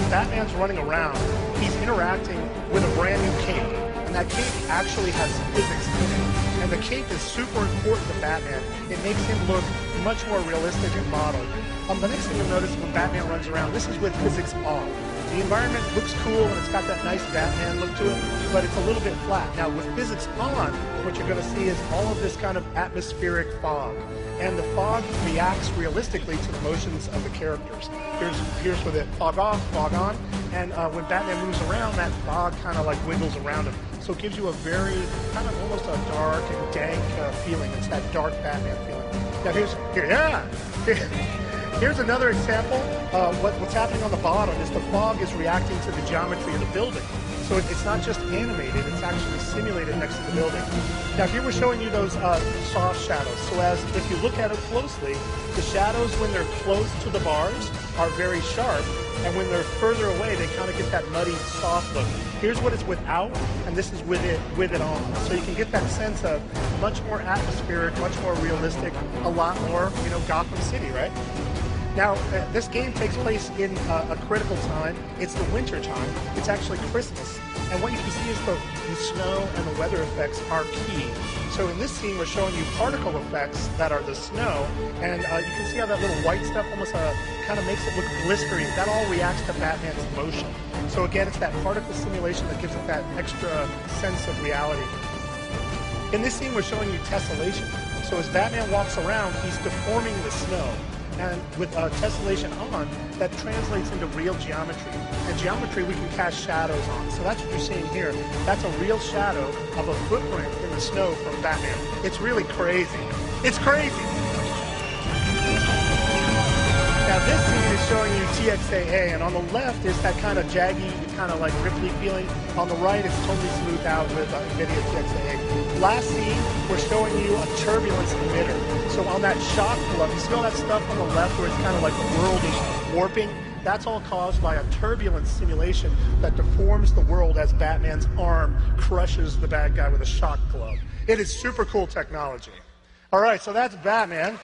Batman's running around, he's interacting with a brand new cape. And that cape actually has physics in it. And the cape is super important to Batman. It makes him look much more realistic and modeled. The next thing you'll notice when Batman runs around, this is with physics off. The environment looks cool and it's got that nice Batman look to it, but it's a little bit flat. Now with physics on, what you're going to see is all of this kind of atmospheric fog. And the fog reacts realistically to the motions of the characters. Here's with it, fog off, fog on, and when Batman moves around, that fog kind of like wiggles around him. So it gives you a very, kind of almost a dark and dank feeling. It's that dark Batman feeling. Now here's another example. What's happening on the bottom is the fog is reacting to the geometry of the building. So it's not just animated, it's actually simulated next to the building. Now here we're showing you those soft shadows. So as if you look at it closely, the shadows when they're close to the bars are very sharp, and when they're further away, they kind of get that muddy, soft look. Here's what it's without, and this is with it on. So you can get that sense of much more atmospheric, much more realistic, a lot more, Gotham City, right? Now, this game takes place in a critical time. It's the winter time. It's actually Christmas. And what you can see is the snow and the weather effects are key. So in this scene, we're showing you particle effects that are the snow. And you can see how that little white stuff almost kind of makes it look blistery. That all reacts to Batman's motion. So again, it's that particle simulation that gives it that extra sense of reality. In this scene, we're showing you tessellation. So as Batman walks around, he's deforming the snow. And with tessellation on, that translates into real geometry. And geometry we can cast shadows on. So that's what you're seeing here. That's a real shadow of a footprint in the snow from Batman. It's really crazy. It's crazy. Now this scene is showing you TXAA, and on the left is that kind of jaggy, kind of like ripply feeling. On the right, it's totally smoothed out with Nvidia TXAA. Last scene, we're showing you a turbulence emitter. So on that shock glove, you see all that stuff on the left where it's kind of like the world is warping? That's all caused by a turbulence simulation that deforms the world as Batman's arm crushes the bad guy with a shock glove. It is super cool technology. All right, so that's Batman.